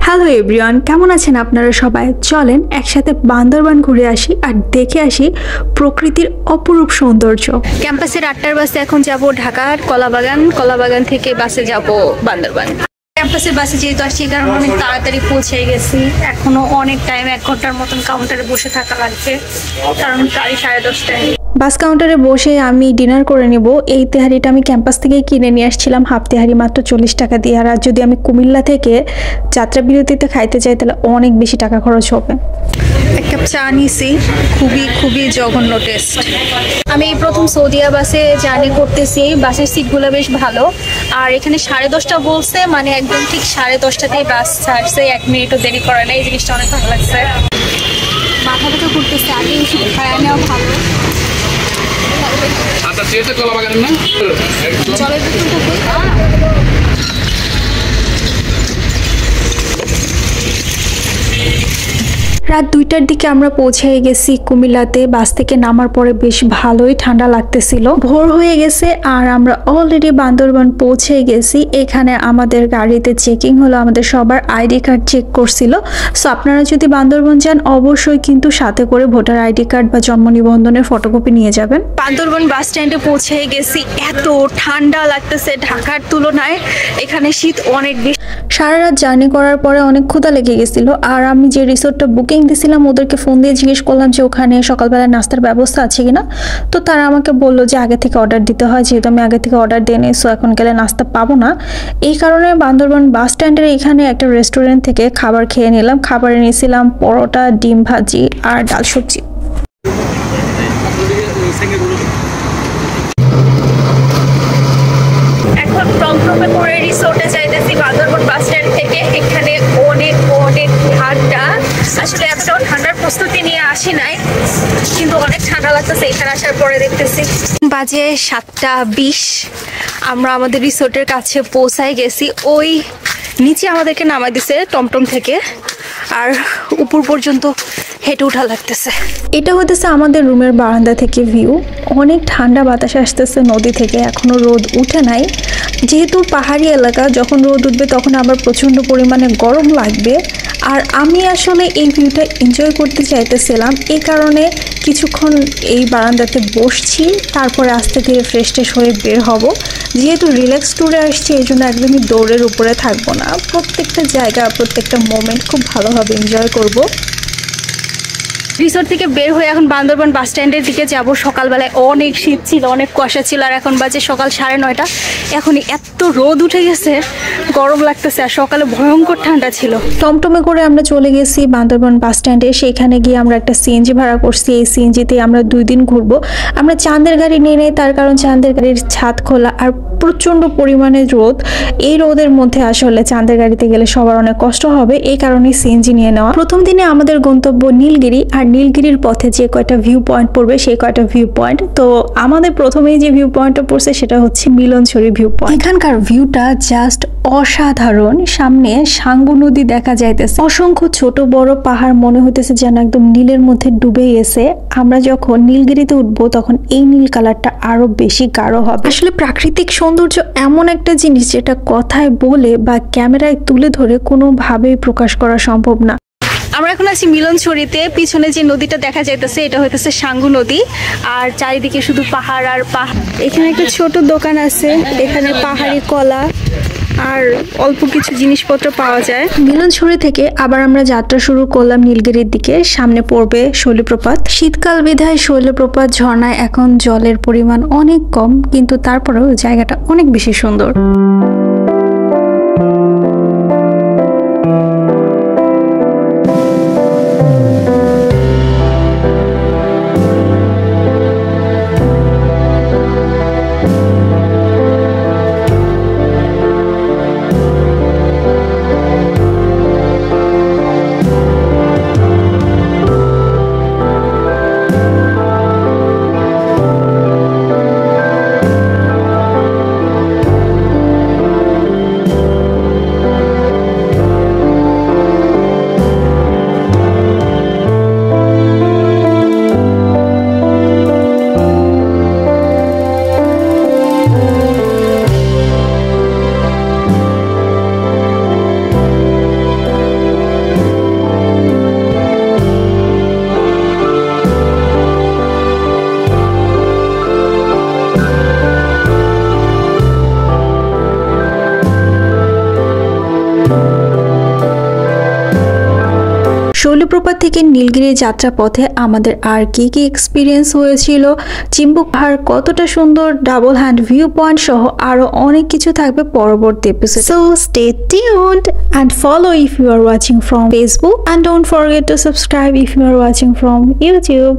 Hello everyone, কেমন আছেন আপনারা সবাই? চলেন একসাথে বান্দরবান ঘুরে আসি আর দেখে আসি প্রকৃতির অপরূপ সৌন্দর্য। ক্যাম্পাসের 8টার বাসে এখন যাব ঢাকার কলাবাগান, কলাবাগান থেকে বাসে যাব বান্দরবান। ক্যাম্পাসের বাসে যেহেতু আসছি কারণ অনেক তাড়াতাড়ি পৌঁছে গেছি, এখনো অনেক টাইম 1 ঘন্টার মতন কাউন্টারে বসে থাকা লাগবে কারণ প্রায় 10:30টায়। বাস কাউন্টারে বসে আমি ডিনার করে নেব। এই তেহারিটা আমি ক্যাম্পাস থেকে কিনে নিয়ে আসছিলাম, হাফ তেহারি মাত্র 40 টাকা দিয়ে। আর যদি আমি কুমিল্লা থেকে যাত্রা বিরতিতে খাইতে চাই তাহলে অনেক বেশি টাকা খরচ হবে। এক কাপ চা নিয়েছি, খুবই জঘন্য টেস্ট। আমি প্রথম সৌদিয়া বাসে জার্নি করতেছি, বাসের সিটগুলো বেশ ভালো। আর এখানে 10:30 বলছে, মানে একদম ঠিক 10:30টাতেই বাস ছাড়ছে, 1 মিনিটও দেরি করে না। এই জিনিসটা অনেক ভালো লাগছে। মাথা ব্যথা করতেছে, আগে ওষুধ খাওয়া নেওয়া ভালো। জলের বোতলটা রাত 2টার দিকে আমরা পৌঁছে গেছি কুমিল্লাতে। বাস থেকে নামার পরে বেশ ভালোই ঠান্ডা লাগতেছিল, ভোর হয়ে গেছে আর আমরা অলরেডি বান্দরবান পৌঁছে গেছি। এখানে আমাদের গাড়িতে চেকিং হলো, আমাদের সবার আইডি কার্ড চেক করছিল। সো আপনারা যদি বান্দরবান যান অবশ্যই কিন্তু সাথে করে ভোটার আইডি কার্ড বা জন্ম নিবন্ধনের ফটোকপি নিয়ে যাবেন। বান্দরবান বাস স্ট্যান্ডে পৌঁছে গেছি, এত ঠান্ডা লাগতেছে ঢাকার তুলনায়, এখানে শীত অনেক বেশি। সারা রাত জার্নি করার পরে অনেক ক্ষুধা লেগে গেছিল। আর আমি যে রিসোর্টটা বুকিং দিয়েছিলাম ওদেরকে ফোন দিয়ে জিজ্ঞেস করলাম যে ওখানে সকালবেলা নাস্তার ব্যবস্থা আছে কিনা। তো তারা আমাকে বললো যে আগে থেকে অর্ডার দিতে হয়, যেহেতু আমি আগে থেকে অর্ডার দিয়ে নিই, সো এখন গেলে নাস্তা পাবো না। এই কারণে বান্দরবান বাস স্ট্যান্ডের এখানে একটা রেস্টুরেন্ট থেকে খাবার খেয়ে নিলাম। খাবারে নিয়েছিলাম পরোটা, ডিম ভাজি আর ডাল সবজি। এখন টমটমে করে রিসোর্টে যাইতেছি বান্দরবান বাস স্ট্যান্ড থেকে। এখানে অনেক ঠান্ডা, আসলে এতটাও ঠান্ডার প্রস্তুতি নিয়ে আসি নাই, কিন্তু অনেক ঠান্ডা লাগতেছে এখানে আসার পরে দেখতেছি। বাজে 7:20, আমরা আমাদের রিসোর্টের কাছে পৌঁছায় গেছি। ওই নিচে আমাদেরকে নামাই দিছে টমটম থেকে, আর উপর পর্যন্ত হেঁটে উঠা লাগতেছে। এটা হতেছে আমাদের রুমের বারান্দা থেকে ভিউ। অনেক ঠান্ডা বাতাস আসতেছে নদী থেকে, এখনো রোদ উঠে নাই। যেহেতু পাহাড়ি এলাকা, যখন রোদ উঠবে তখন আবার প্রচণ্ড পরিমাণে গরম লাগবে। আর আমি আসলে এই ভিউটা এনজয় করতে চাইতেছিলাম, এই কারণে কিছুক্ষণ এই বারান্দাতে বসছি, তারপরে আস্তে ধীরে ফ্রেশ হয়ে বের হব। যেহেতু রিল্যাক্স ট্যুরে আসছি এই জন্য একদমই দৌড়ের উপরে থাকবো না, প্রত্যেকটা জায়গা প্রত্যেকটা মোমেন্ট খুব ভালোভাবে এনজয় করব। রিসোর্ট থেকে বের হয়ে এখন বান্দরবান বাস স্ট্যান্ডের দিকে যাব। সকালবেলায় অনেক শীত ছিল, অনেক কুয়াশা ছিল, আর এখন বাজে সকাল 9:30। এখনই এত রোদ উঠে গেছে, গরম লাগতেছে, আর সকালে ভয়ঙ্কর ঠান্ডা ছিল। টমটমে করে আমরা চলে গেছি বান্দরবান বাস স্ট্যান্ডে। সেখানে গিয়ে আমরা একটা সিএনজি ভাড়া করছি। এই সিএনজিতে আমরা 2 দিন ঘুরবো। আমরা চাঁদের গাড়ি নিয়ে নেই, তার কারণ চাঁদের গাড়ির ছাদ খোলা আর প্রচণ্ড পরিমাণে রোদ। এই রোদের মধ্যে আসলে চাঁদের গাড়িতে গেলে সবার অনেক কষ্ট হবে, এই কারণে সিএনজি নিয়ে নেওয়া। প্রথম দিনে আমাদের গন্তব্য নীলগিরি, আর নীলগিরির পথে যে কয়টা ভিউ পয়েন্ট পড়বে সেই কয়টা ভিউ পয়েন্ট। তো আমাদের প্রথমেই যে ভিউ পয়েন্টটা পড়ছে সেটা হচ্ছে মিলনছড়ি ভিউ পয়েন্ট। এখানকার ভিউটা জাস্ট অসাধারণ। সামনে সাঙ্গু নদী দেখা যাইতেছে, অসংখ্য ছোট বড় পাহাড়, মনে হইতেছে যেন একদম নীলের মধ্যে ডুবে গেছে। আমরা যখন নীলগিরিতে উঠবো তখন এই নীল কালারটা আরো বেশি গাঢ় হবে। আসলে প্রাকৃতিক সৌন্দর্য এমন একটা জিনিস যেটা কথায় বলে বা ক্যামেরায় তুলে ধরে কোনোভাবেই প্রকাশ করা সম্ভব না। আমরা এখন আছি মিলনছড়িতে। পিছনে যে নদীটা দেখা যাইতেছে এটা হইতেছে সাঙ্গু নদী, আর চারিদিকে শুধু পাহাড় আর পাহাড়। এখানে একটা ছোট দোকান আছে, এখানে পাহাড়ি কলা আর অল্প কিছু জিনিসপত্র পাওয়া যায়। মিলনছড়ি থেকে আবার আমরা যাত্রা শুরু করলাম নীলগিরির দিকে। সামনে পড়বে শৈলপ্রপাত। শীতকাল বিধায় শৈলপ্রপাত ঝর্ণায় এখন জলের পরিমাণ অনেক কম, কিন্তু তারপরেও জায়গাটা অনেক বেশি সুন্দর। শৈলপ্রপাত থেকে নীলগিরি যাত্রা পথে আমাদের আর কি কি এক্সপিরিয়েন্স হয়েছিল, চিম্বুক পাহাড় কতটা সুন্দর, ডাবল হ্যান্ড ভিউ পয়েন্ট সহ আরো অনেক কিছু থাকবে পরবর্তী episode. So stay tuned and follow if you are watching from Facebook and don't forget to subscribe if you are watching from YouTube.